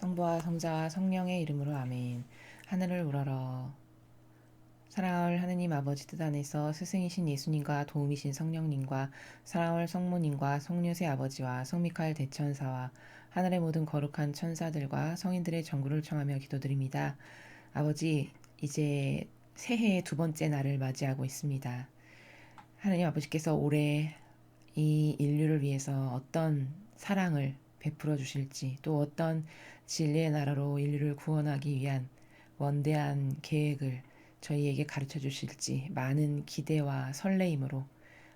성부와 성자와 성령의 이름으로 아멘. 하늘을 우러러 사랑할 하느님 아버지 뜻 안에서 스승이신 예수님과 도움이신 성령님과 사랑할 성모님과 성료새 아버지와 성미카엘 대천사와 하늘의 모든 거룩한 천사들과 성인들의 전구를 청하며 기도드립니다. 아버지, 이제 새해의 두 번째 날을 맞이하고 있습니다. 하느님 아버지께서 올해 이 인류를 위해서 어떤 사랑을 베풀어 주실지, 또 어떤 진리의 나라로 인류를 구원하기 위한 원대한 계획을 저희에게 가르쳐 주실지 많은 기대와 설레임으로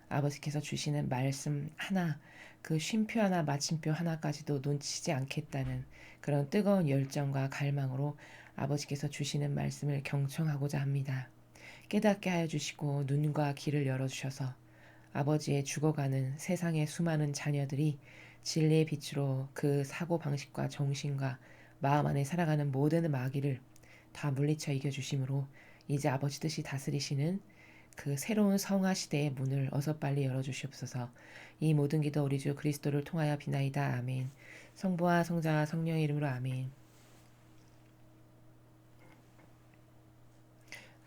아버지께서 주시는 말씀 하나, 그 쉼표 하나, 마침표 하나까지도 놓치지 않겠다는 그런 뜨거운 열정과 갈망으로 아버지께서 주시는 말씀을 경청하고자 합니다. 깨닫게 하여 주시고 눈과 귀를 열어주셔서 아버지의 죽어가는 세상의 수많은 자녀들이 진리의 빛으로 그 사고방식과 정신과 마음 안에 살아가는 모든 마귀를 다 물리쳐 이겨주심으로 이제 아버지 뜻이 다스리시는 그 새로운 성화 시대의 문을 어서 빨리 열어주시옵소서. 이 모든 기도 우리 주 그리스도를 통하여 비나이다. 아멘. 성부와 성자와 성령의 이름으로 아멘.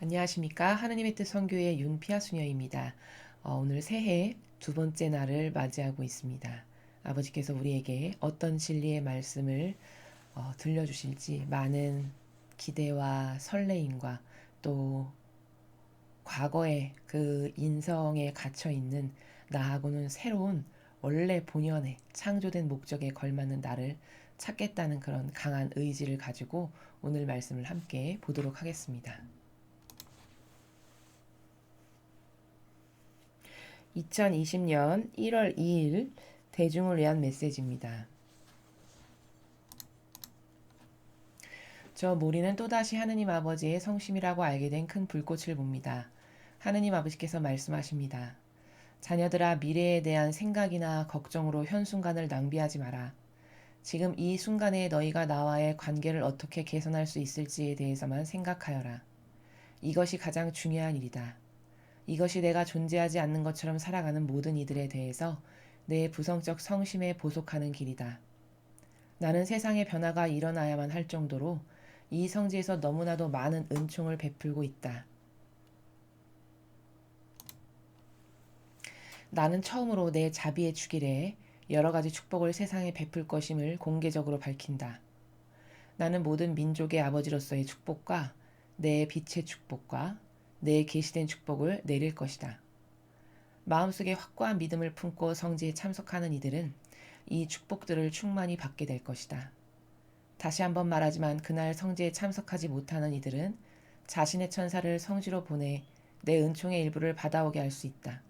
안녕하십니까. 하느님의 뜻 선교의 윤피아 수녀입니다. 오늘 새해 두 번째 날을 맞이하고 있습니다. 아버지께서 우리에게 어떤 진리의 말씀을 들려주실지 많은 기대와 설레임과 또 과거의 그 인성에 갇혀 있는 나하고는 새로운 원래 본연의 창조된 목적에 걸맞는 나를 찾겠다는 그런 강한 의지를 가지고 오늘 말씀을 함께 보도록 하겠습니다. 2020년 1월 2일 대중을 위한 메시지입니다. 저 모리는 또다시 하느님 아버지의 성심이라고 알게 된 큰 불꽃을 봅니다. 하느님 아버지께서 말씀하십니다. 자녀들아, 미래에 대한 생각이나 걱정으로 현 순간을 낭비하지 마라. 지금 이 순간에 너희가 나와의 관계를 어떻게 개선할 수 있을지에 대해서만 생각하여라. 이것이 가장 중요한 일이다. 이것이 내가 존재하지 않는 것처럼 살아가는 모든 이들에 대해서 내 부성적 성심에 보속하는 길이다. 나는 세상의 변화가 일어나야만 할 정도로 이 성지에서 너무나도 많은 은총을 베풀고 있다. 나는 처음으로 내 자비의 주길에 여러 가지 축복을 세상에 베풀 것임을 공개적으로 밝힌다. 나는 모든 민족의 아버지로서의 축복과 내 빛의 축복과 내 계시된 축복을 내릴 것이다. 마음속에 확고한 믿음을 품고 성지에 참석하는 이들은 이 축복들을 충만히 받게 될 것이다. 다시 한번 말하지만 그날 성지에 참석하지 못하는 이들은 자신의 천사를 성지로 보내 내 은총의 일부를 받아오게 할 수 있다.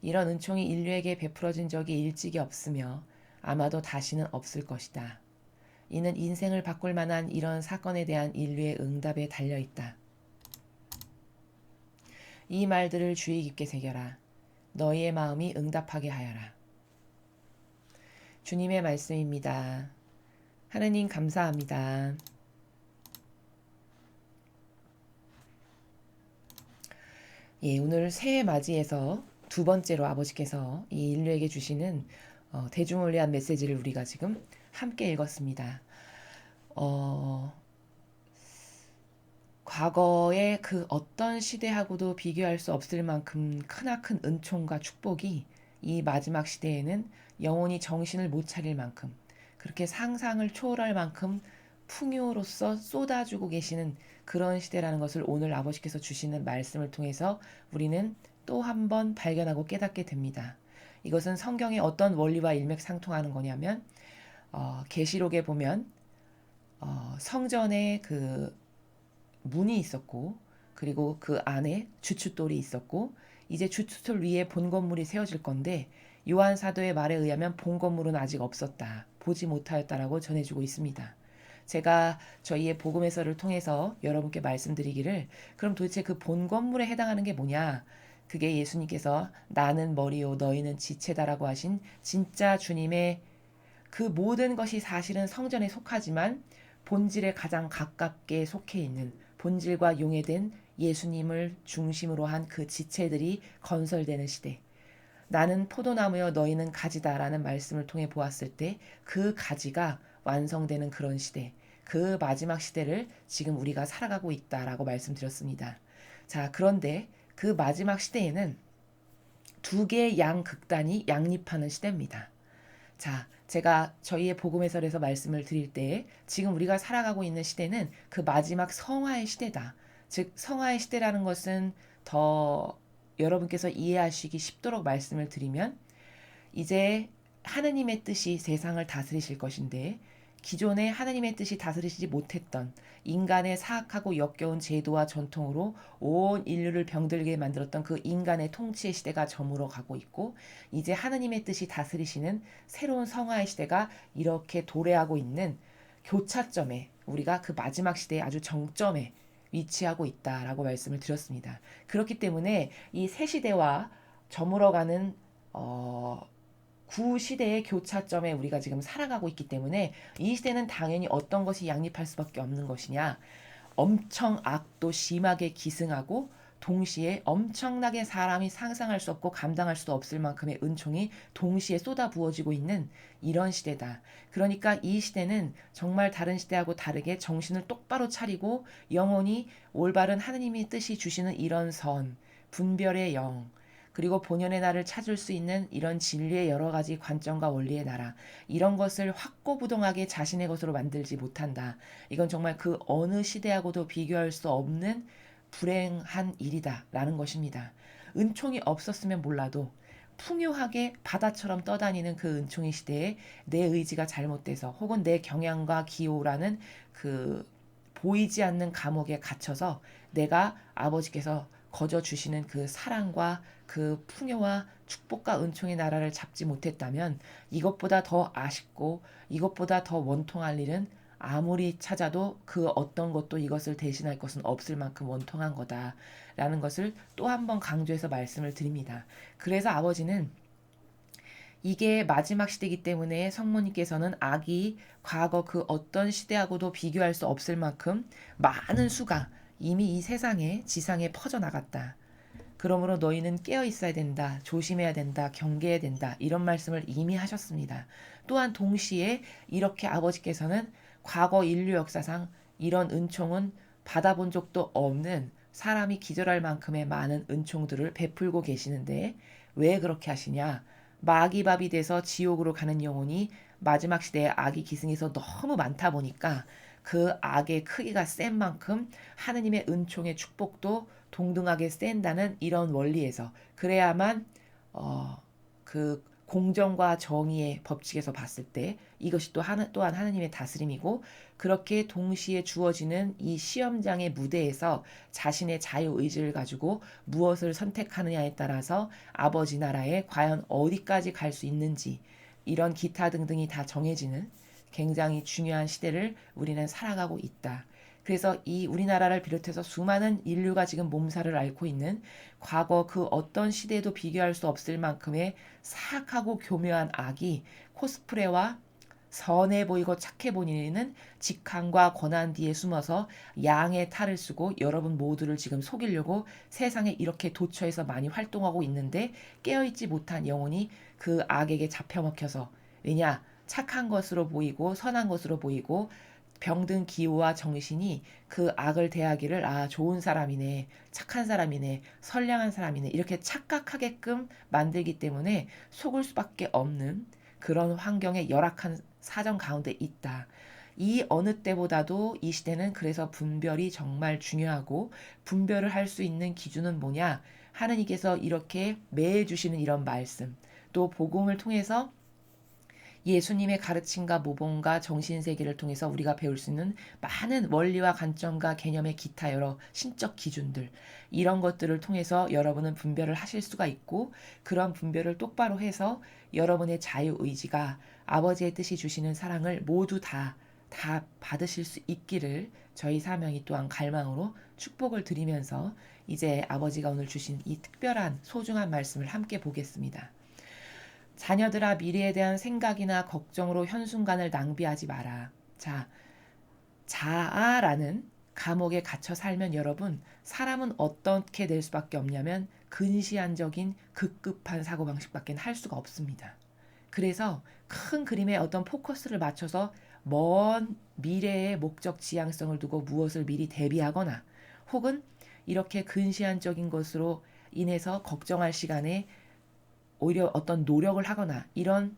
이런 은총이 인류에게 베풀어진 적이 일찍이 없으며 아마도 다시는 없을 것이다. 이는 인생을 바꿀 만한 이런 사건에 대한 인류의 응답에 달려있다. 이 말들을 주의 깊게 새겨라. 너희의 마음이 응답하게 하여라. 주님의 말씀입니다. 하느님 감사합니다. 예, 오늘 새해 맞이해서 두 번째로 아버지께서 이 인류에게 주시는 대중을 위한 메시지를 우리가 지금 함께 읽었습니다. 과거의 그 어떤 시대하고도 비교할 수 없을 만큼 크나큰 은총과 축복이 이 마지막 시대에는 영원히 정신을 못 차릴 만큼 그렇게 상상을 초월할 만큼 풍요로서 쏟아주고 계시는 그런 시대라는 것을 오늘 아버지께서 주시는 말씀을 통해서 우리는 또 한 번 발견하고 깨닫게 됩니다. 이것은 성경의 어떤 원리와 일맥상통하는 거냐면 계시록에 보면 성전에 그 문이 있었고 그리고 그 안에 주춧돌이 있었고 이제 주춧돌 위에 본 건물이 세워질 건데 요한 사도의 말에 의하면 본 건물은 아직 없었다. 보지 못하였다라고 전해주고 있습니다. 제가 저희의 복음해설을 통해서 여러분께 말씀드리기를 그럼 도대체 그 본 건물에 해당하는 게 뭐냐? 그게 예수님께서 나는 머리요 너희는 지체다라고 하신 진짜 주님의 그 모든 것이 사실은 성전에 속하지만 본질에 가장 가깝게 속해 있는 본질과 용해된 예수님을 중심으로 한 그 지체들이 건설되는 시대. 나는 포도나무여 너희는 가지다라는 말씀을 통해 보았을 때 그 가지가 완성되는 그런 시대, 그 마지막 시대를 지금 우리가 살아가고 있다라고 말씀드렸습니다. 자, 그런데 그 마지막 시대에는 두 개의 양극단이 양립하는 시대입니다. 자, 제가 저희의 복음 해설에서 말씀을 드릴 때 지금 우리가 살아가고 있는 시대는 그 마지막 성화의 시대다. 즉, 성화의 시대라는 것은 더 여러분께서 이해하시기 쉽도록 말씀을 드리면 이제 하느님의 뜻이 세상을 다스리실 것인데 기존에 하느님의 뜻이 다스리시지 못했던 인간의 사악하고 역겨운 제도와 전통으로 온 인류를 병들게 만들었던 그 인간의 통치의 시대가 저물어 가고 있고 이제 하느님의 뜻이 다스리시는 새로운 성화의 시대가 이렇게 도래하고 있는 교차점에 우리가 그 마지막 시대의 아주 정점에 위치하고 있다라고 말씀을 드렸습니다. 그렇기 때문에 이 새 시대와 저물어가는 구시대의 교차점에 우리가 지금 살아가고 있기 때문에 이 시대는 당연히 어떤 것이 양립할 수밖에 없는 것이냐. 엄청 악도 심하게 기승하고 동시에 엄청나게 사람이 상상할 수 없고 감당할 수도 없을 만큼의 은총이 동시에 쏟아 부어지고 있는 이런 시대다. 그러니까 이 시대는 정말 다른 시대하고 다르게 정신을 똑바로 차리고 영원히 올바른 하느님의 뜻이 주시는 이런 선, 분별의 영, 그리고 본연의 나를 찾을 수 있는 이런 진리의 여러 가지 관점과 원리의 나라, 이런 것을 확고부동하게 자신의 것으로 만들지 못한다. 이건 정말 그 어느 시대하고도 비교할 수 없는 불행한 일이다라는 것입니다. 은총이 없었으면 몰라도 풍요하게 바다처럼 떠다니는 그 은총의 시대에 내 의지가 잘못돼서 혹은 내 경향과 기호라는 그 보이지 않는 감옥에 갇혀서 내가 아버지께서 거저 주시는 그 사랑과 그 풍요와 축복과 은총의 나라를 잡지 못했다면 이것보다 더 아쉽고 이것보다 더 원통할 일은 아무리 찾아도 그 어떤 것도 이것을 대신할 것은 없을 만큼 원통한 거다라는 것을 또 한 번 강조해서 말씀을 드립니다. 그래서 아버지는 이게 마지막 시대이기 때문에 성모님께서는 악이 과거 그 어떤 시대하고도 비교할 수 없을 만큼 많은 수가 이미 이 세상에 지상에 퍼져나갔다. 그러므로 너희는 깨어 있어야 된다. 조심해야 된다. 경계해야 된다. 이런 말씀을 이미 하셨습니다. 또한 동시에 이렇게 아버지께서는 과거 인류 역사상 이런 은총은 받아본 적도 없는 사람이 기절할 만큼의 많은 은총들을 베풀고 계시는데 왜 그렇게 하시냐? 마귀밥이 돼서 지옥으로 가는 영혼이 마지막 시대에 악이 기승해서 너무 많다 보니까 그 악의 크기가 센 만큼 하느님의 은총의 축복도 동등하게 센다는 이런 원리에서 그래야만 그 공정과 정의의 법칙에서 봤을 때 이것이 또한 하느님의 다스림이고 그렇게 동시에 주어지는 이 시험장의 무대에서 자신의 자유의지를 가지고 무엇을 선택하느냐에 따라서 아버지 나라에 과연 어디까지 갈 수 있는지 이런 기타 등등이 다 정해지는 굉장히 중요한 시대를 우리는 살아가고 있다. 그래서 이 우리나라를 비롯해서 수많은 인류가 지금 몸살을 앓고 있는 과거 그 어떤 시대에도 비교할 수 없을 만큼의 사악하고 교묘한 악이 코스프레와 선해 보이고 착해 보이는 직함과 권한 뒤에 숨어서 양의 탈을 쓰고 여러분 모두를 지금 속이려고 세상에 이렇게 도처에서 많이 활동하고 있는데 깨어있지 못한 영혼이 그 악에게 잡혀먹혀서 왜냐? 착한 것으로 보이고 선한 것으로 보이고 병든 기호와 정신이 그 악을 대하기를 좋은 사람이네 착한 사람이네 선량한 사람이네 이렇게 착각하게끔 만들기 때문에 속을 수밖에 없는 그런 환경의 열악한 사정 가운데 있다. 이 어느 때보다도 이 시대는 그래서 분별이 정말 중요하고 분별을 할 수 있는 기준은 뭐냐? 하느님께서 이렇게 매해 주시는 이런 말씀 또 복음을 통해서 예수님의 가르침과 모범과 정신세계를 통해서 우리가 배울 수 있는 많은 원리와 관점과 개념의 기타 여러 신적 기준들 이런 것들을 통해서 여러분은 분별을 하실 수가 있고 그런 분별을 똑바로 해서 여러분의 자유의지가 아버지의 뜻이 주시는 사랑을 모두 다 받으실 수 있기를 저희 사명이 또한 갈망으로 축복을 드리면서 이제 아버지가 오늘 주신 이 특별한 소중한 말씀을 함께 보겠습니다. 자녀들아 미래에 대한 생각이나 걱정으로 현순간을 낭비하지 마라. 자, 자아라는 감옥에 갇혀 살면 여러분 사람은 어떻게 될 수밖에 없냐면 근시안적인 급급한 사고방식밖에 할 수가 없습니다. 그래서 큰 그림에 어떤 포커스를 맞춰서 먼 미래의 목적 지향성을 두고 무엇을 미리 대비하거나 혹은 이렇게 근시안적인 것으로 인해서 걱정할 시간에 오히려 어떤 노력을 하거나 이런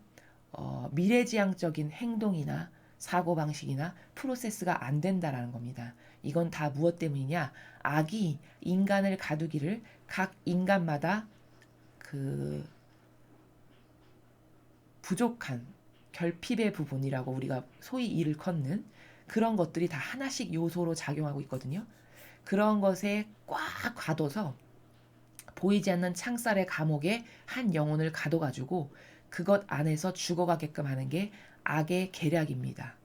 미래지향적인 행동이나 사고방식이나 프로세스가 안 된다라는 겁니다. 이건 다 무엇 때문이냐? 악이 인간을 가두기를 각 인간마다 그 부족한 결핍의 부분이라고 우리가 소위 일컫는 그런 것들이 다 하나씩 요소로 작용하고 있거든요. 그런 것에 꽉 가둬서 보이지 않는 창살의 감옥에 한 영혼을 가둬가지고 그것 안에서 죽어가게끔 하는 게 악의 계략입니다.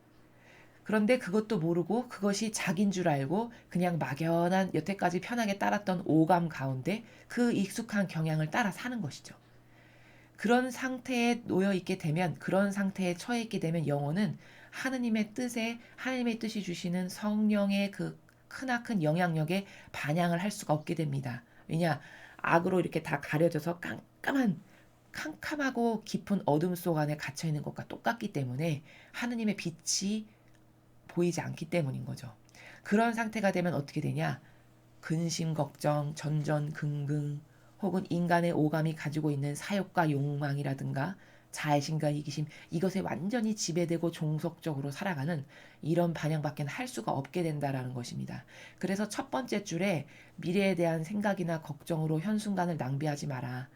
그런데 그것도 모르고 그것이 자기인 줄 알고 그냥 막연한 여태까지 편하게 따랐던 오감 가운데 그 익숙한 경향을 따라 사는 것이죠. 그런 상태에 놓여 있게 되면, 그런 상태에 처해 있게 되면 영혼은 하느님의 뜻에, 하느님의 뜻이 주시는 성령의 그 크나큰 영향력에 반영을 할 수가 없게 됩니다. 왜냐? 악으로 이렇게 다 가려져서 캄캄하고 깊은 어둠 속 안에 갇혀 있는 것과 똑같기 때문에 하느님의 빛이 보이지 않기 때문인 거죠. 그런 상태가 되면 어떻게 되냐? 근심, 걱정, 전전긍긍 혹은 인간의 오감이 가지고 있는 사욕과 욕망이라든가 자애심과 이기심 이것에 완전히 지배되고 종속적으로 살아가는 이런 반영밖에 할 수가 없게 된다라는 것입니다. 그래서 첫 번째 줄에 미래에 대한 생각이나 걱정으로 현순간을 낭비하지 마라.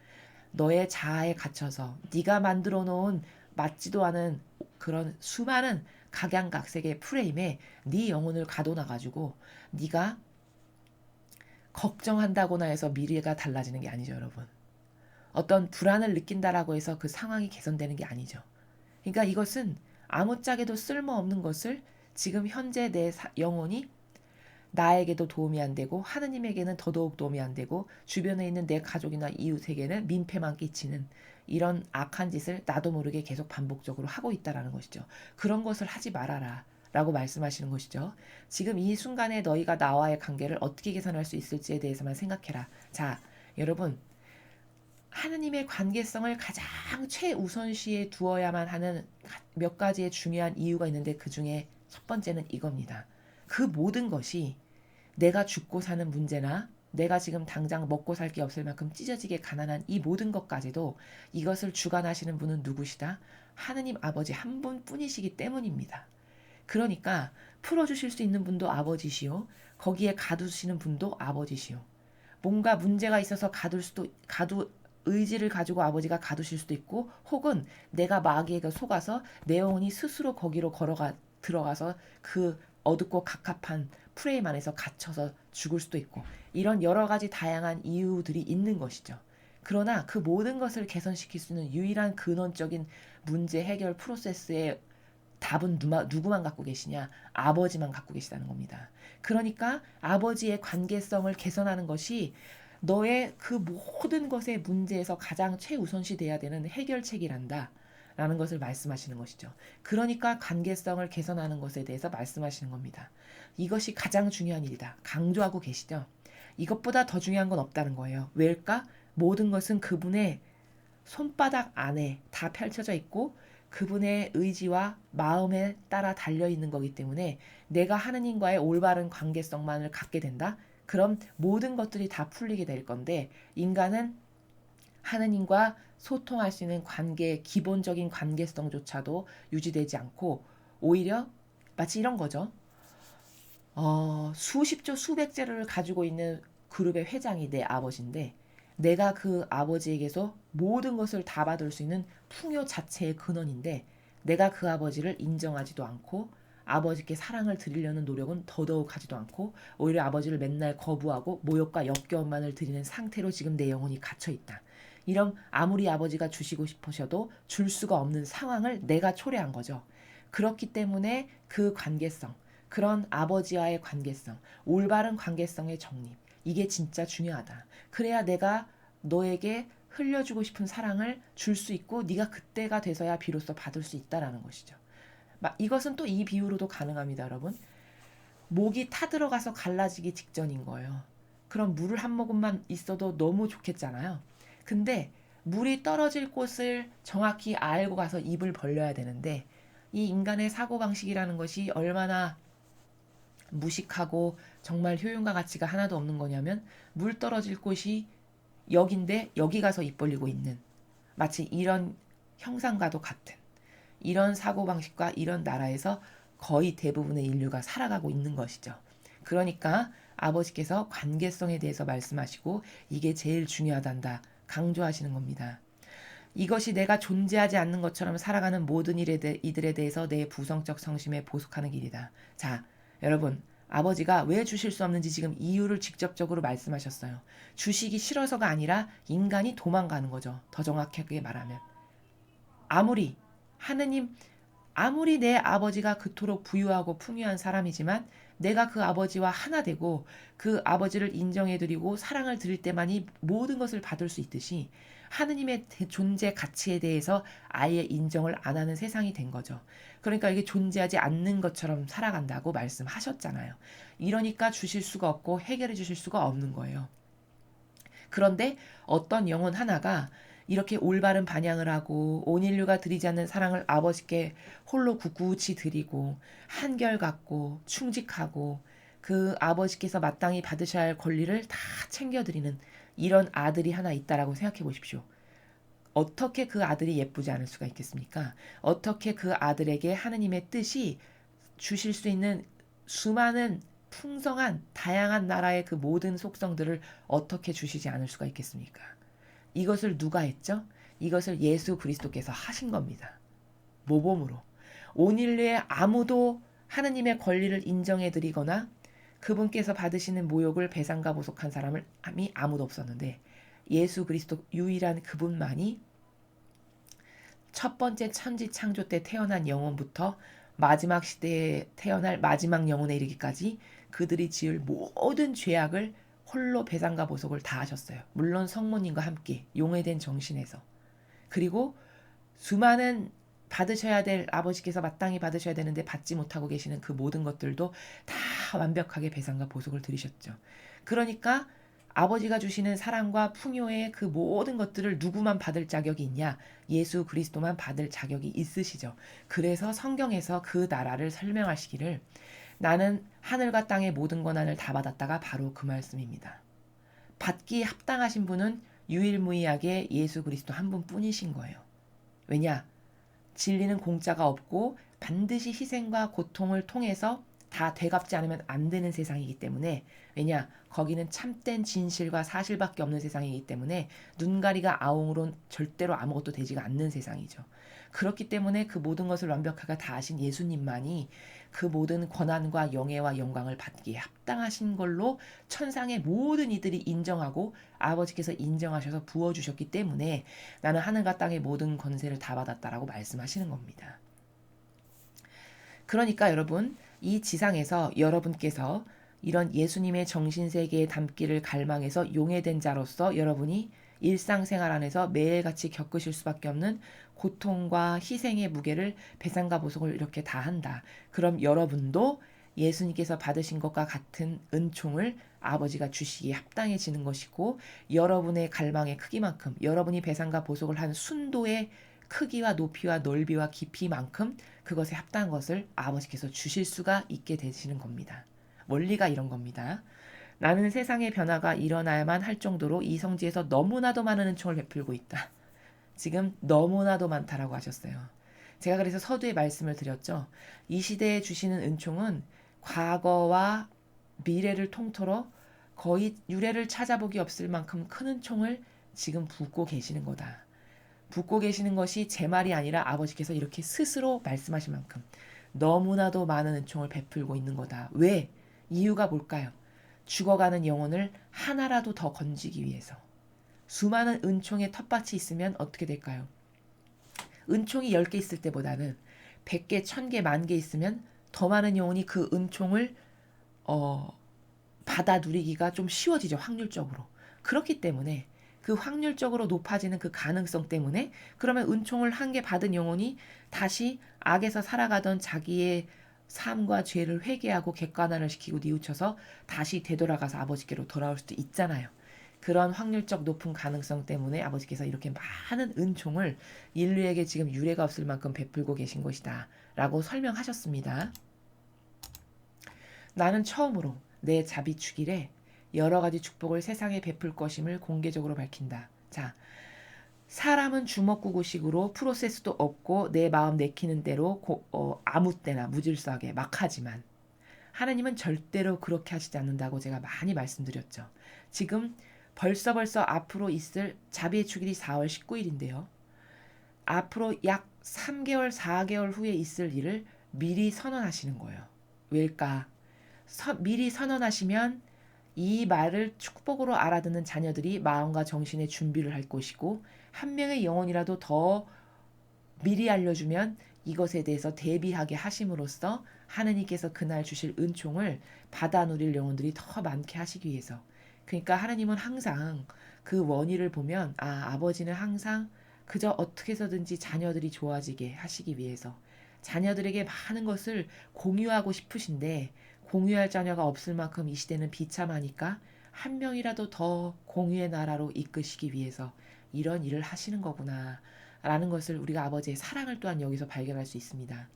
너의 자아에 갇혀서 네가 만들어 놓은 맞지도 않은 그런 수많은 각양각색의 프레임에 네 영혼을 가둬놔 가지고 네가 걱정한다거나 해서 미래가 달라지는 게 아니죠, 여러분. 어떤 불안을 느낀다라고 해서 그 상황이 개선되는 게 아니죠. 그러니까 이것은 아무짝에도 쓸모없는 것을 지금 현재 내 영혼이 나에게도 도움이 안 되고 하느님에게는 더더욱 도움이 안 되고 주변에 있는 내 가족이나 이웃에게는 민폐만 끼치는 이런 악한 짓을 나도 모르게 계속 반복적으로 하고 있다라는 것이죠. 그런 것을 하지 말아라 라고 말씀하시는 것이죠. 지금 이 순간에 너희가 나와의 관계를 어떻게 개선할 수 있을지에 대해서만 생각해라. 자, 여러분, 하느님의 관계성을 가장 최우선시에 두어야만 하는 몇 가지의 중요한 이유가 있는데 그 중에 첫 번째는 이겁니다. 그 모든 것이 내가 죽고 사는 문제나 내가 지금 당장 먹고 살 게 없을 만큼 찢어지게 가난한 이 모든 것까지도 이것을 주관하시는 분은 누구시다? 하느님 아버지 한 분뿐이시기 때문입니다. 그러니까 풀어주실 수 있는 분도 아버지시요. 거기에 가두시는 분도 아버지시요. 뭔가 문제가 있어서 의지를 가지고 아버지가 가두실 수도 있고 혹은 내가 마귀에게 속아서 내 영혼이 스스로 거기로 들어가서 그 어둡고 갑갑한 프레임 안에서 갇혀서 죽을 수도 있고 이런 여러 가지 다양한 이유들이 있는 것이죠. 그러나 그 모든 것을 개선시킬 수 있는 유일한 근원적인 문제 해결 프로세스의 답은 누구만 갖고 계시냐? 아버지만 갖고 계시다는 겁니다. 그러니까 아버지의 관계성을 개선하는 것이 너의 그 모든 것의 문제에서 가장 최우선시 돼야 되는 해결책이란다. 라는 것을 말씀하시는 것이죠. 그러니까 관계성을 개선하는 것에 대해서 말씀하시는 겁니다. 이것이 가장 중요한 일이다. 강조하고 계시죠. 이것보다 더 중요한 건 없다는 거예요. 왜일까? 모든 것은 그분의 손바닥 안에 다 펼쳐져 있고 그분의 의지와 마음에 따라 달려있는 거기 때문에 내가 하느님과의 올바른 관계성만을 갖게 된다? 그럼 모든 것들이 다 풀리게 될 건데 인간은 하느님과 소통할 수 있는 기본적인 관계성조차도 유지되지 않고 오히려 마치 이런 거죠. 수십조 수백제를 가지고 있는 그룹의 회장이 내 아버지인데 내가 그 아버지에게서 모든 것을 다 받을 수 있는 풍요 자체의 근원인데 내가 그 아버지를 인정하지도 않고 아버지께 사랑을 드리려는 노력은 더더욱 하지도 않고 오히려 아버지를 맨날 거부하고 모욕과 역겨움만을 드리는 상태로 지금 내 영혼이 갇혀있다. 이런 아무리 아버지가 주시고 싶으셔도 줄 수가 없는 상황을 내가 초래한 거죠. 그렇기 때문에 그 관계성, 그런 아버지와의 관계성, 올바른 관계성의 정립, 이게 진짜 중요하다. 그래야 내가 너에게 흘려주고 싶은 사랑을 줄 수 있고 네가 그때가 돼서야 비로소 받을 수 있다라는 것이죠. 이것은 또 이 비유로도 가능합니다, 여러분. 목이 타들어가서 갈라지기 직전인 거예요. 그럼 물을 한 모금만 있어도 너무 좋겠잖아요. 근데 물이 떨어질 곳을 정확히 알고 가서 입을 벌려야 되는데 이 인간의 사고방식이라는 것이 얼마나 무식하고 정말 효용과 가치가 하나도 없는 거냐면, 물 떨어질 곳이 여긴데 여기 가서 입 벌리고 있는, 마치 이런 형상과도 같은 이런 사고방식과 이런 나라에서 거의 대부분의 인류가 살아가고 있는 것이죠. 그러니까 아버지께서 관계성에 대해서 말씀하시고 이게 제일 중요하단다 강조하시는 겁니다. 이것이 내가 존재하지 않는 것처럼 살아가는 모든 이들에 대해서 내 부성적 성심에 보속하는 길이다. 자, 여러분, 아버지가 왜 주실 수 없는지 지금 이유를 직접적으로 말씀하셨어요. 주시기 싫어서가 아니라 인간이 도망가는 거죠. 더 정확하게 말하면. 아무리 하느님, 아무리 내 아버지가 그토록 부유하고 풍요한 사람이지만 내가 그 아버지와 하나 되고 그 아버지를 인정해드리고 사랑을 드릴 때만이 모든 것을 받을 수 있듯이 하느님의 존재 가치에 대해서 아예 인정을 안 하는 세상이 된 거죠. 그러니까 이게 존재하지 않는 것처럼 살아간다고 말씀하셨잖아요. 이러니까 주실 수가 없고 해결해 주실 수가 없는 거예요. 그런데 어떤 영혼 하나가 이렇게 올바른 반향을 하고 온 인류가 드리지 않는 사랑을 아버지께 홀로 굳굳이 드리고 한결같고 충직하고 그 아버지께서 마땅히 받으셔야 할 권리를 다 챙겨드리는 이런 아들이 하나 있다라고 생각해 보십시오. 어떻게 그 아들이 예쁘지 않을 수가 있겠습니까? 어떻게 그 아들에게 하느님의 뜻이 주실 수 있는 수많은 풍성한 다양한 나라의 그 모든 속성들을 어떻게 주시지 않을 수가 있겠습니까? 이것을 누가 했죠? 이것을 예수 그리스도께서 하신 겁니다. 모범으로. 온 인류에 아무도 하느님의 권리를 인정해 드리거나 그분께서 받으시는 모욕을 배상과 보속한 사람이 아무도 없었는데 예수 그리스도 유일한 그분만이 첫 번째 천지 창조 때 태어난 영혼부터 마지막 시대에 태어날 마지막 영혼에 이르기까지 그들이 지을 모든 죄악을 홀로 배상과 보속을 다 하셨어요. 물론 성모님과 함께 용해된 정신에서. 그리고 수많은 받으셔야 될 아버지께서 마땅히 받으셔야 되는데 받지 못하고 계시는 그 모든 것들도 다 완벽하게 배상과 보속을 들이셨죠. 그러니까 아버지가 주시는 사랑과 풍요의 그 모든 것들을 누구만 받을 자격이 있냐? 예수 그리스도만 받을 자격이 있으시죠. 그래서 성경에서 그 나라를 설명하시기를 나는 하늘과 땅의 모든 권한을 다 받았다가 바로 그 말씀입니다. 받기 합당하신 분은 유일무이하게 예수 그리스도 한 분뿐이신 거예요. 왜냐? 진리는 공짜가 없고 반드시 희생과 고통을 통해서 다 되갚지 않으면 안 되는 세상이기 때문에 왜냐? 거기는 참된 진실과 사실밖에 없는 세상이기 때문에 눈가리가 아웅으론 절대로 아무것도 되지가 않는 세상이죠. 그렇기 때문에 그 모든 것을 완벽하게 다 하신 예수님만이 그 모든 권한과 영예와 영광을 받기에 합당하신 걸로 천상의 모든 이들이 인정하고 아버지께서 인정하셔서 부어주셨기 때문에 나는 하늘과 땅의 모든 권세를 다 받았다라고 말씀하시는 겁니다. 그러니까 여러분, 이 지상에서 여러분께서 이런 예수님의 정신세계에 담기를 갈망해서 용해된 자로서 여러분이 일상생활 안에서 매일같이 겪으실 수밖에 없는 고통과 희생의 무게를 배상과 보속을 이렇게 다 한다. 그럼 여러분도 예수님께서 받으신 것과 같은 은총을 아버지가 주시기에 합당해지는 것이고 여러분의 갈망의 크기만큼 여러분이 배상과 보속을 한 순도의 크기와 높이와 넓이와 깊이만큼 그것에 합당한 것을 아버지께서 주실 수가 있게 되시는 겁니다. 원리가 이런 겁니다. 나는 세상의 변화가 일어나야만 할 정도로 이 성지에서 너무나도 많은 은총을 베풀고 있다. 지금 너무나도 많다라고 하셨어요. 제가 그래서 서두에 말씀을 드렸죠. 이 시대에 주시는 은총은 과거와 미래를 통틀어 거의 유례를 찾아보기 없을 만큼 큰 은총을 지금 붓고 계시는 거다. 붓고 계시는 것이 제 말이 아니라 아버지께서 이렇게 스스로 말씀하신 만큼 너무나도 많은 은총을 베풀고 있는 거다. 왜? 이유가 뭘까요? 죽어가는 영혼을 하나라도 더 건지기 위해서. 수많은 은총의 텃밭이 있으면 어떻게 될까요? 은총이 10개 있을 때보다는 100개, 1000개, 10,000개 있으면 더 많은 영혼이 그 은총을 받아 누리기가 좀 쉬워지죠. 확률적으로. 그렇기 때문에 그 확률적으로 높아지는 그 가능성 때문에 그러면 은총을 한 개 받은 영혼이 다시 악에서 살아가던 자기의 삶과 죄를 회개하고 객관화를 시키고 뉘우쳐서 다시 되돌아가서 아버지께로 돌아올 수도 있잖아요. 그런 확률적 높은 가능성 때문에 아버지께서 이렇게 많은 은총을 인류에게 지금 유례가 없을 만큼 베풀고 계신 것이다 라고 설명하셨습니다. 나는 처음으로 내 자비축일에 여러 가지 축복을 세상에 베풀 것임을 공개적으로 밝힌다. 자, 사람은 주먹구구식으로 프로세스도 없고 내 마음 내키는 대로 아무 때나 무질서하게 막 하지만 하나님은 절대로 그렇게 하시지 않는다고 제가 많이 말씀드렸죠. 지금 벌써 앞으로 있을 자비의 축일이 4월 19일인데요. 앞으로 약 3개월, 4개월 후에 있을 일을 미리 선언하시는 거예요. 왜일까? 미리 선언하시면 이 말을 축복으로 알아듣는 자녀들이 마음과 정신의 준비를 할 것이고 한 명의 영혼이라도 더 미리 알려주면 이것에 대해서 대비하게 하심으로써 하느님께서 그날 주실 은총을 받아 누릴 영혼들이 더 많게 하시기 위해서. 그러니까 하나님은 항상 그 원인을 보면 아버지는 항상 그저 어떻게 해서든지 자녀들이 좋아지게 하시기 위해서 자녀들에게 많은 것을 공유하고 싶으신데 공유할 자녀가 없을 만큼 이 시대는 비참하니까 한 명이라도 더 공유의 나라로 이끄시기 위해서 이런 일을 하시는 거구나 라는 것을 우리가 아버지의 사랑을 또한 여기서 발견할 수 있습니다.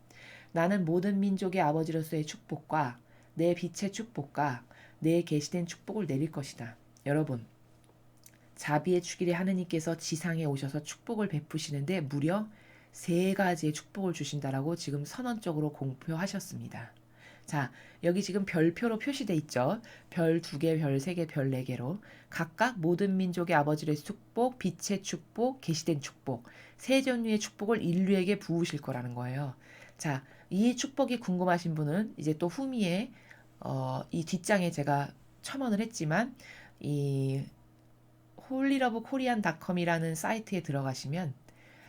나는 모든 민족의 아버지로서의 축복과 내 빛의 축복과 내 계시된 축복을 내릴 것이다. 여러분, 자비의 축일에 하느님께서 지상에 오셔서 축복을 베푸시는데 무려 3가지의 축복을 주신다라고 지금 선언적으로 공표하셨습니다. 자, 여기 지금 별표로 표시돼 있죠. 별 2개, 별 3개, 별 4개로 각각 모든 민족의 아버지의 축복, 빛의 축복, 계시된 축복, 3종류의 축복을 인류에게 부으실 거라는 거예요. 자, 이 축복이 궁금하신 분은 이제 또 후미에 이 뒷장에 제가 첨언을 했지만 이 홀리러브코리안닷컴이라는 사이트에 들어가시면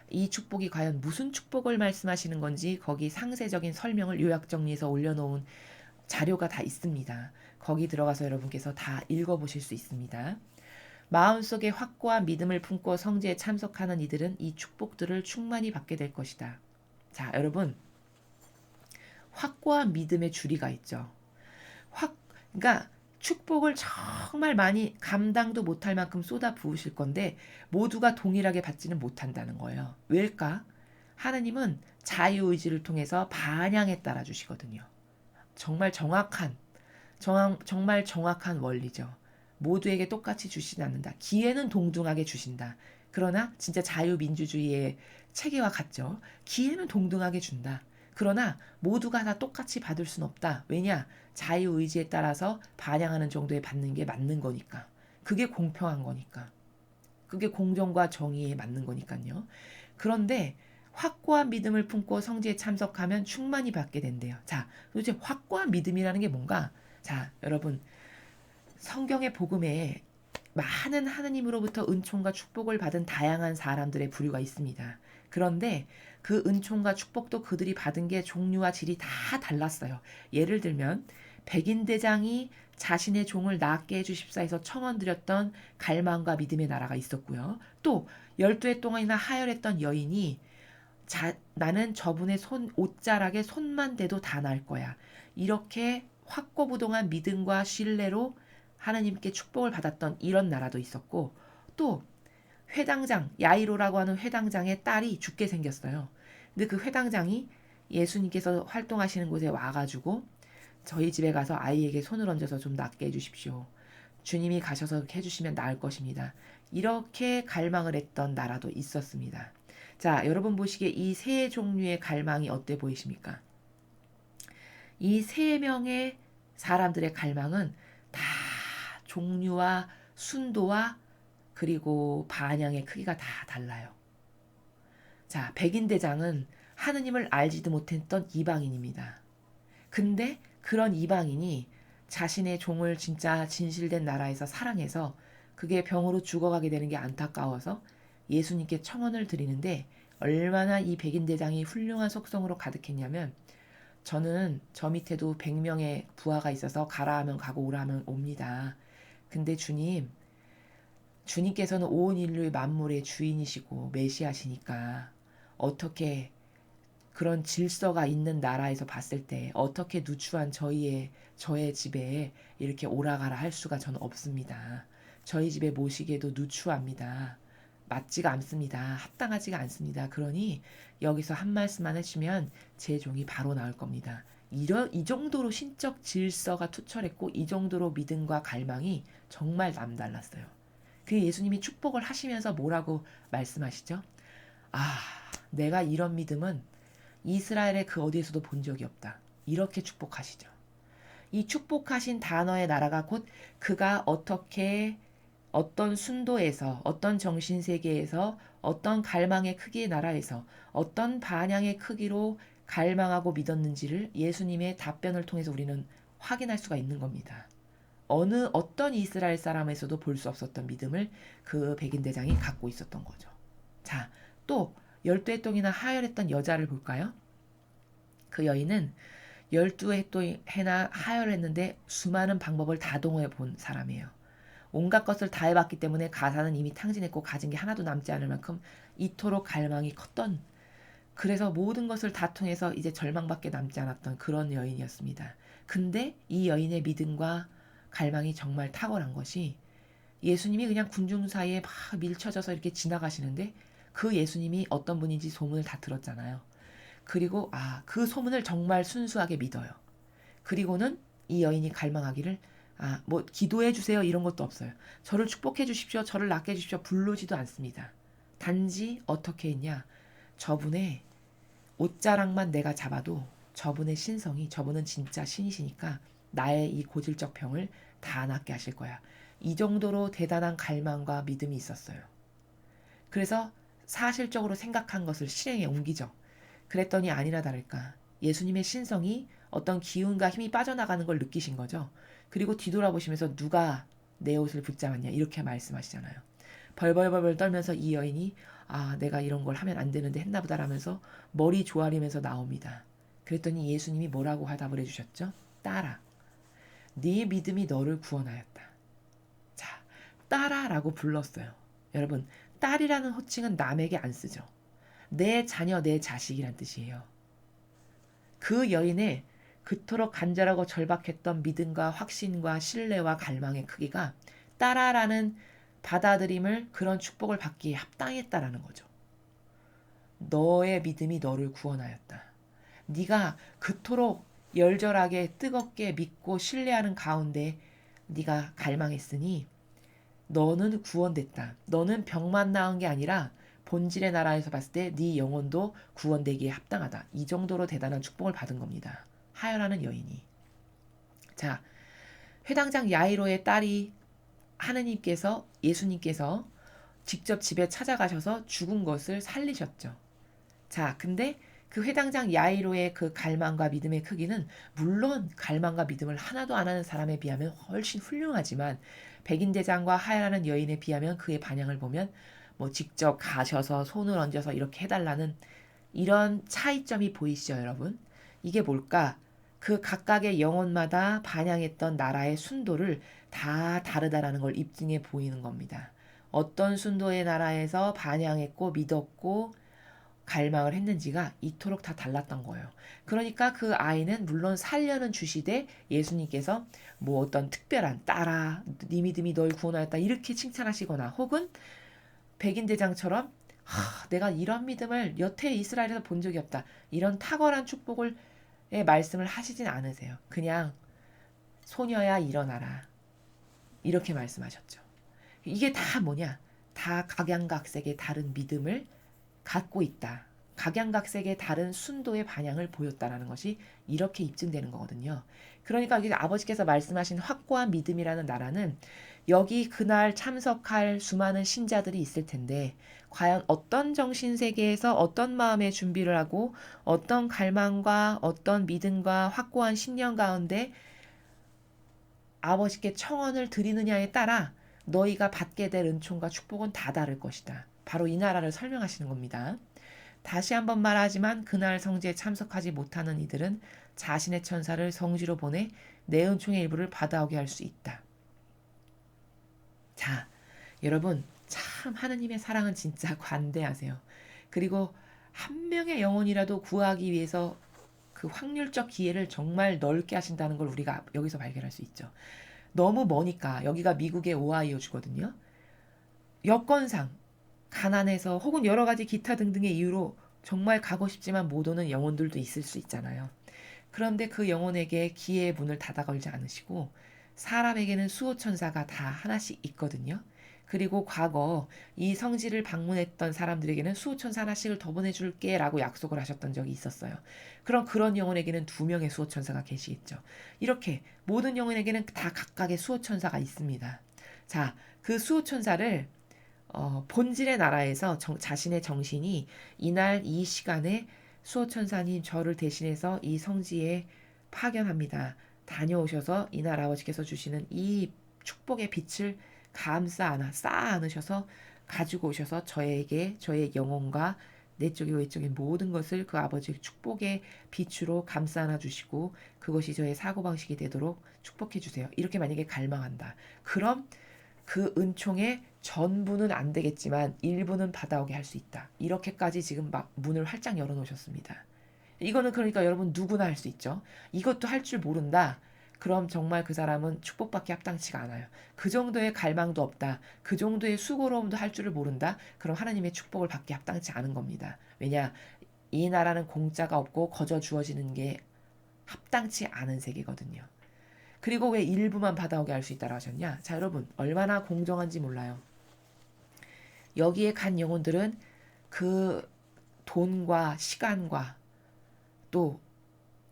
이 축복이 과연 무슨 축복을 말씀하시는 건지 거기 상세적인 설명을 요약 정리해서 올려놓은 자료가 다 있습니다. 거기 들어가서 여러분께서 다 읽어보실 수 있습니다. 마음속에 확고한 믿음을 품고 성지에 참석하는 이들은 이 축복들을 충만히 받게 될 것이다. 자, 여러분, 확고한 믿음의 주리가 있죠. 그러니까 축복을 정말 많이 감당도 못할 만큼 쏟아 부으실 건데 모두가 동일하게 받지는 못한다는 거예요. 왜일까? 하나님은 자유의지를 통해서 반향에 따라 주시거든요. 정말 정확한 원리죠. 모두에게 똑같이 주시지 않는다. 기회는 동등하게 주신다. 그러나 진짜 자유민주주의의 체계와 같죠. 기회는 동등하게 준다. 그러나 모두가 다 똑같이 받을 순 없다. 왜냐? 자유의지에 따라서 반영하는 정도에 받는 게 맞는 거니까. 그게 공평한 거니까. 그게 공정과 정의에 맞는 거니까요. 그런데 확고한 믿음을 품고 성지에 참석하면 충만히 받게 된대요. 자, 도대체 확고한 믿음이라는 게 뭔가? 자, 여러분, 성경의 복음에 많은 하느님으로부터 은총과 축복을 받은 다양한 사람들의 부류가 있습니다. 그런데 그 은총과 축복도 그들이 받은 게 종류와 질이 다 달랐어요. 예를 들면 백인대장이 자신의 종을 낫게 해주십사 해서 청원드렸던 갈망과 믿음의 나라가 있었고요. 또 12해 동안이나 하혈했던 여인이 나는 저분의 옷자락에 손만 대도 다 나을 거야. 이렇게 확고부동한 믿음과 신뢰로 하나님께 축복을 받았던 이런 나라도 있었고 또 회당장 야이로라고 하는 회당장의 딸이 죽게 생겼어요. 근데 그 회당장이 예수님께서 활동하시는 곳에 와가지고 저희 집에 가서 아이에게 손을 얹어서 좀 낫게 해주십시오. 주님이 가셔서 해주시면 나을 것입니다. 이렇게 갈망을 했던 나라도 있었습니다. 자, 여러분 보시기에 이 3종류의 갈망이 어때 보이십니까? 이 3명의 사람들의 갈망은 다 종류와 순도와 그리고 반향의 크기가 다 달라요. 자, 백인대장은 하느님을 알지도 못했던 이방인입니다. 근데 그런 이방인이 자신의 종을 진짜 진실된 나라에서 사랑해서 그게 병으로 죽어가게 되는 게 안타까워서 예수님께 청원을 드리는데 얼마나 이 백인대장이 훌륭한 속성으로 가득했냐면 저는 저 밑에도 100명의 부하가 있어서 가라 하면 가고 오라 하면 옵니다. 근데 주님께서는 온 인류의 만물의 주인이시고 메시아시니까 어떻게 그런 질서가 있는 나라에서 봤을 때 어떻게 누추한 저의 집에 이렇게 오라가라 할 수가 저는 없습니다. 저희 집에 모시기에도 누추합니다. 맞지가 않습니다. 합당하지가 않습니다. 그러니 여기서 한 말씀만 해주면 제 종이 바로 나올 겁니다. 이 정도로 신적 질서가 투철했고 이 정도로 믿음과 갈망이 정말 남달랐어요. 그 예수님이 축복을 하시면서 뭐라고 말씀하시죠? 아, 내가 이런 믿음은 이스라엘의 그 어디에서도 본 적이 없다. 이렇게 축복하시죠. 이 축복하신 단어의 나라가 곧 그가 어떻게 어떤 순도에서 어떤 정신세계에서 어떤 갈망의 크기의 나라에서 어떤 반향의 크기로 갈망하고 믿었는지를 예수님의 답변을 통해서 우리는 확인할 수가 있는 겁니다. 어떤 이스라엘 사람에서도 볼 수 없었던 믿음을 그 백인 대장이 갖고 있었던 거죠. 자, 또 12해 동이나 하혈했던 여자를 볼까요? 그 여인은 12해나 하혈했는데 수많은 방법을 다 동원해 본 사람이에요. 온갖 것을 다 해봤기 때문에 가사는 이미 탕진했고 가진 게 하나도 남지 않을 만큼 이토록 갈망이 컸던, 그래서 모든 것을 다 통해서 이제 절망밖에 남지 않았던 그런 여인이었습니다. 근데 이 여인의 믿음과 갈망이 정말 탁월한 것이 예수님이 그냥 군중 사이에 막 밀쳐져서 이렇게 지나가시는데 그 예수님이 어떤 분인지 소문을 다 들었잖아요. 그리고 그 소문을 정말 순수하게 믿어요. 그리고는 이 여인이 갈망하기를 뭐 기도해 주세요 이런 것도 없어요. 저를 축복해 주십시오. 저를 낫게 해 주십시오. 부르지도 않습니다. 단지 어떻게 했냐? 저분의 옷자락만 내가 잡아도 저분의 신성이, 저분은 진짜 신이시니까 나의 이 고질적 병을 다 낫게 하실 거야. 이 정도로 대단한 갈망과 믿음이 있었어요. 그래서 사실적으로 생각한 것을 실행에 옮기죠. 그랬더니 아니나 다를까 예수님의 신성이 어떤 기운과 힘이 빠져나가는 걸 느끼신 거죠. 그리고 뒤돌아보시면서 누가 내 옷을 붙잡았냐 이렇게 말씀하시잖아요. 벌벌벌벌 떨면서 이 여인이 내가 이런 걸 하면 안 되는데 했나 보다라면서 머리 조아리면서 나옵니다. 그랬더니 예수님이 뭐라고 화답을 해주셨죠? 딸아, 네 믿음이 너를 구원하였다. 자, 딸아라고 불렀어요. 여러분, 딸이라는 호칭은 남에게 안 쓰죠. 내 자녀, 내 자식이란 뜻이에요. 그 여인의 그토록 간절하고 절박했던 믿음과 확신과 신뢰와 갈망의 크기가 딸아라는 받아들임을, 그런 축복을 받기에 합당했다라는 거죠. 너의 믿음이 너를 구원하였다. 네가 그토록 열절하게 뜨겁게 믿고 신뢰하는 가운데 네가 갈망했으니 너는 구원됐다. 너는 병만 나은 게 아니라 본질의 나라에서 봤을 때 네 영혼도 구원되기에 합당하다. 이 정도로 대단한 축복을 받은 겁니다. 하혈하는 여인이. 자, 회당장 야이로의 딸이 하느님께서, 예수님께서 직접 집에 찾아가셔서 죽은 것을 살리셨죠. 자, 근데 그 회당장 야이로의 그 갈망과 믿음의 크기는 물론 갈망과 믿음을 하나도 안 하는 사람에 비하면 훨씬 훌륭하지만 백인 대장과 하야라는 여인에 비하면 그의 반향을 보면 뭐 직접 가셔서 손을 얹어서 이렇게 해달라는 이런 차이점이 보이시죠, 여러분? 이게 뭘까? 그 각각의 영혼마다 반향했던 나라의 순도를 다 다르다라는 걸 입증해 보이는 겁니다. 어떤 순도의 나라에서 반향했고 믿었고 갈망을 했는지가 이토록 다 달랐던 거예요. 그러니까 그 아이는 물론 살려는 주시되 예수님께서 뭐 어떤 특별한 딸아, 네 믿음이 널 구원하였다 이렇게 칭찬하시거나 혹은 백인 대장처럼 내가 이런 믿음을 여태 이스라엘에서 본 적이 없다. 이런 탁월한 축복을 말씀을 하시진 않으세요. 그냥 소녀야 일어나라. 이렇게 말씀하셨죠. 이게 다 뭐냐? 다 각양각색의 다른 믿음을 갖고 있다. 각양각색의 다른 순도의 반향을 보였다라는 것이 이렇게 입증되는 거거든요. 그러니까 여기 아버지께서 말씀하신 확고한 믿음이라는 나라는 여기 그날 참석할 수많은 신자들이 있을 텐데 과연 어떤 정신세계에서 어떤 마음의 준비를 하고 어떤 갈망과 어떤 믿음과 확고한 신념 가운데 아버지께 청원을 드리느냐에 따라 너희가 받게 될 은총과 축복은 다 다를 것이다. 바로 이 나라를 설명하시는 겁니다. 다시 한번 말하지만 그날 성지에 참석하지 못하는 이들은 자신의 천사를 성지로 보내 내 은총의 일부를 받아오게 할 수 있다. 자, 여러분 참 하느님의 사랑은 진짜 관대하세요. 그리고 한 명의 영혼이라도 구하기 위해서 그 확률적 기회를 정말 넓게 하신다는 걸 우리가 여기서 발견할 수 있죠. 너무 머니까 여기가 미국의 오하이오 주거든요. 여건상 가난해서 혹은 여러 가지 기타 등등의 이유로 정말 가고 싶지만 못 오는 영혼들도 있을 수 있잖아요. 그런데 그 영혼에게 기회의 문을 닫아 걸지 않으시고 사람에게는 수호천사가 다 하나씩 있거든요. 그리고 과거 이 성지를 방문했던 사람들에게는 수호천사 하나씩을 더 보내줄게 라고 약속을 하셨던 적이 있었어요. 그럼 그런 영혼에게는 2명의 수호천사가 계시겠죠. 이렇게 모든 영혼에게는 다 각각의 수호천사가 있습니다. 자, 그 수호천사를 본질의 나라에서 자신의 정신이 이날 이 시간에 수호천사님 저를 대신해서 이 성지에 파견합니다. 다녀오셔서 이날 아버지께서 주시는 이 축복의 빛을 쌓아 안으셔서 가지고 오셔서 저에게 저의 영혼과 내적이 외적인 모든 것을 그 아버지의 축복의 빛으로 감싸 안아 주시고 그것이 저의 사고방식이 되도록 축복해 주세요. 이렇게 만약에 갈망한다. 그럼 그 은총의 전부는 안 되겠지만 일부는 받아오게 할 수 있다. 이렇게까지 지금 막 문을 활짝 열어놓으셨습니다. 이거는 그러니까 여러분 누구나 할 수 있죠. 이것도 할 줄 모른다. 그럼 정말 그 사람은 축복받기 합당치가 않아요. 그 정도의 갈망도 없다. 그 정도의 수고로움도 할 줄을 모른다. 그럼 하나님의 축복을 받기 합당치 않은 겁니다. 왜냐? 이 나라는 공짜가 없고 거저 주어지는 게 합당치 않은 세계거든요. 그리고 왜 일부만 받아오게 할 수 있다고 하셨냐? 자, 여러분, 얼마나 공정한지 몰라요. 여기에 간 영혼들은 그 돈과 시간과 또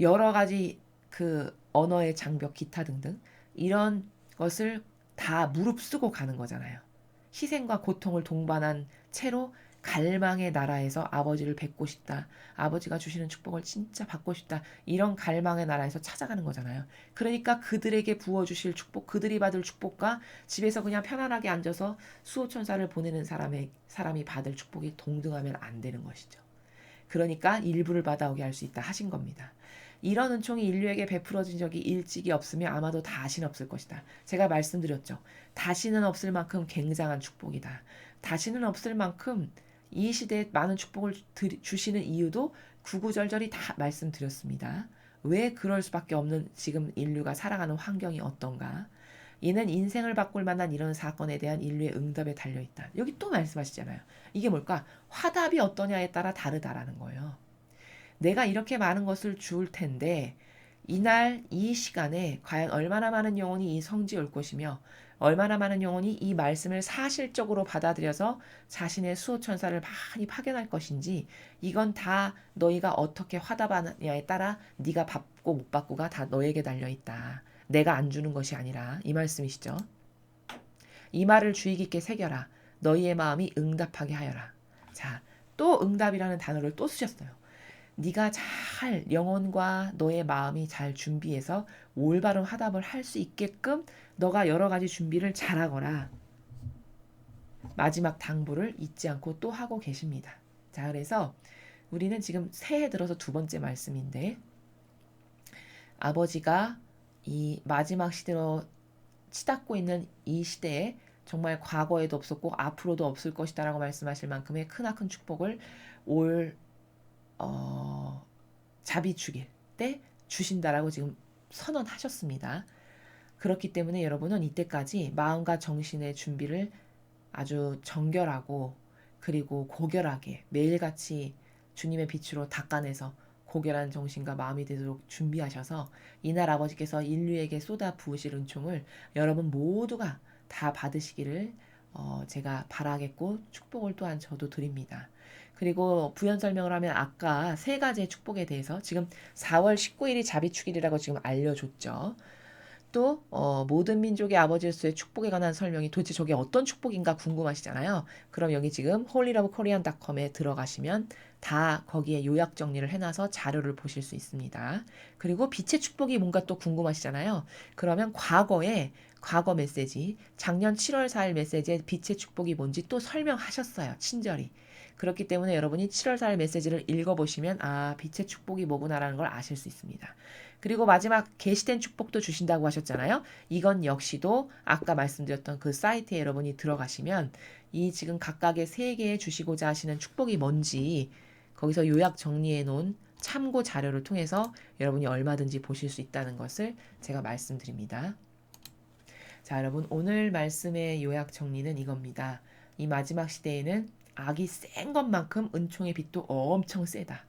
여러 가지 그 언어의 장벽, 기타 등등 이런 것을 다 무릅쓰고 가는 거잖아요. 희생과 고통을 동반한 채로 갈망의 나라에서 아버지를 뵙고 싶다. 아버지가 주시는 축복을 진짜 받고 싶다. 이런 갈망의 나라에서 찾아가는 거잖아요. 그러니까 그들에게 부어주실 축복, 그들이 받을 축복과 집에서 그냥 편안하게 앉아서 수호천사를 보내는 사람이 받을 축복이 동등하면 안 되는 것이죠. 그러니까 일부를 받아오게 할 수 있다 하신 겁니다. 이런 은총이 인류에게 베풀어진 적이 일찍이 없으면 아마도 다시는 없을 것이다. 제가 말씀드렸죠. 다시는 없을 만큼 굉장한 축복이다. 다시는 없을 만큼 이 시대에 많은 축복을 주시는 이유도 구구절절히 다 말씀드렸습니다. 왜 그럴 수밖에 없는 지금 인류가 살아가는 환경이 어떤가? 이는 인생을 바꿀 만한 이런 사건에 대한 인류의 응답에 달려있다. 여기 또 말씀하시잖아요. 이게 뭘까? 화답이 어떠냐에 따라 다르다라는 거예요. 내가 이렇게 많은 것을 줄 텐데 이날 이 시간에 과연 얼마나 많은 영혼이 이 성지에 올 것이며 얼마나 많은 영혼이 이 말씀을 사실적으로 받아들여서 자신의 수호천사를 많이 파견할 것인지 이건 다 너희가 어떻게 화답하느냐에 따라 네가 받고 못 받고가 다 너에게 달려있다. 내가 안 주는 것이 아니라 이 말씀이시죠. 이 말을 주의 깊게 새겨라. 너희의 마음이 응답하게 하여라. 자, 또 응답이라는 단어를 또 쓰셨어요. 네가 잘 영혼과 너의 마음이 잘 준비해서 올바른 화답을 할 수 있게끔 너가 여러 가지 준비를 잘하거라. 마지막 당부를 잊지 않고 또 하고 계십니다. 자, 그래서 우리는 지금 새해 들어서 2번째 말씀인데 아버지가 이 마지막 시대로 치닫고 있는 이 시대에 정말 과거에도 없었고 앞으로도 없을 것이다라고 말씀하실 만큼의 크나큰 축복을 올 자비축일 때 주신다라고 지금 선언하셨습니다. 그렇기 때문에 여러분은 이때까지 마음과 정신의 준비를 아주 정결하고 그리고 고결하게 매일같이 주님의 빛으로 닦아내서 고결한 정신과 마음이 되도록 준비하셔서 이날 아버지께서 인류에게 쏟아 부으실 은총을 여러분 모두가 다 받으시기를 제가 바라겠고 축복을 또한 저도 드립니다. 그리고 부연 설명을 하면 아까 3가지의 축복에 대해서 지금 4월 19일이 자비축일이라고 지금 알려줬죠. 또 모든 민족의 아버지로서의 축복에 관한 설명이 도대체 저게 어떤 축복인가 궁금하시잖아요. 그럼 여기 지금 holylovekorean.com에 들어가시면 다 거기에 요약 정리를 해놔서 자료를 보실 수 있습니다. 그리고 빛의 축복이 뭔가 또 궁금하시잖아요. 그러면 과거 메시지, 작년 7월 4일 메시지에 빛의 축복이 뭔지 또 설명하셨어요. 친절히. 그렇기 때문에 여러분이 7월 4일 메시지를 읽어보시면 아, 빛의 축복이 뭐구나라는 걸 아실 수 있습니다. 그리고 마지막 계시된 축복도 주신다고 하셨잖아요. 이건 역시도 아까 말씀드렸던 그 사이트에 여러분이 들어가시면 이 지금 각각의 3개에 주시고자 하시는 축복이 뭔지 거기서 요약 정리해 놓은 참고 자료를 통해서 여러분이 얼마든지 보실 수 있다는 것을 제가 말씀드립니다. 자, 여러분 오늘 말씀의 요약 정리는 이겁니다. 이 마지막 시대에는 악이 센 것만큼 은총의 빛도 엄청 세다.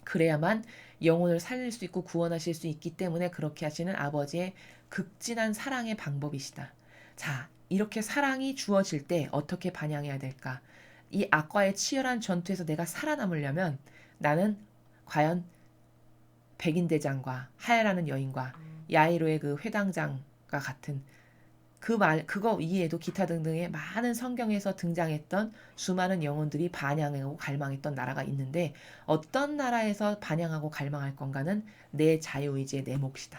그래야만 영혼을 살릴 수 있고 구원하실 수 있기 때문에 그렇게 하시는 아버지의 극진한 사랑의 방법이시다. 자, 이렇게 사랑이 주어질 때 어떻게 반영해야 될까? 이 악과의 치열한 전투에서 내가 살아남으려면 나는 과연 백인대장과 하야라는 여인과 야이로의 그 회당장과 같은 그거 이외에도 기타 등등의 많은 성경에서 등장했던 수많은 영혼들이 반향하고 갈망했던 나라가 있는데 어떤 나라에서 반향하고 갈망할 건가는 내 자유의지의 내 몫이다.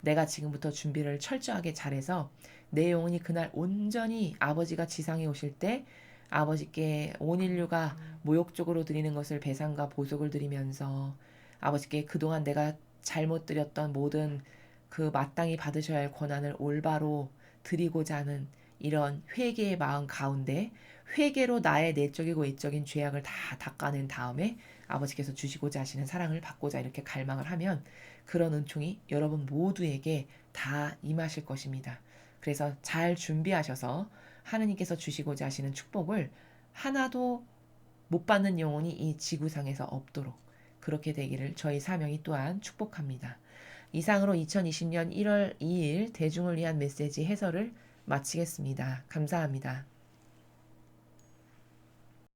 내가 지금부터 준비를 철저하게 잘해서 내 영혼이 그날 온전히 아버지가 지상에 오실 때 아버지께 온 인류가 모욕적으로 드리는 것을 배상과 보속을 드리면서 아버지께 그동안 내가 잘못 드렸던 모든 그 마땅히 받으셔야 할 권한을 올바로 드리고자 하는 이런 회개의 마음 가운데 회개로 나의 내적이고 외적인 죄악을 다 닦아낸 다음에 아버지께서 주시고자 하시는 사랑을 받고자 이렇게 갈망을 하면 그런 은총이 여러분 모두에게 다 임하실 것입니다. 그래서 잘 준비하셔서 하느님께서 주시고자 하시는 축복을 하나도 못 받는 영혼이 이 지구상에서 없도록 그렇게 되기를 저희 사명이 또한 축복합니다. 이상으로 2020년 1월 2일 대중을 위한 메시지 해설을 마치겠습니다. 감사합니다.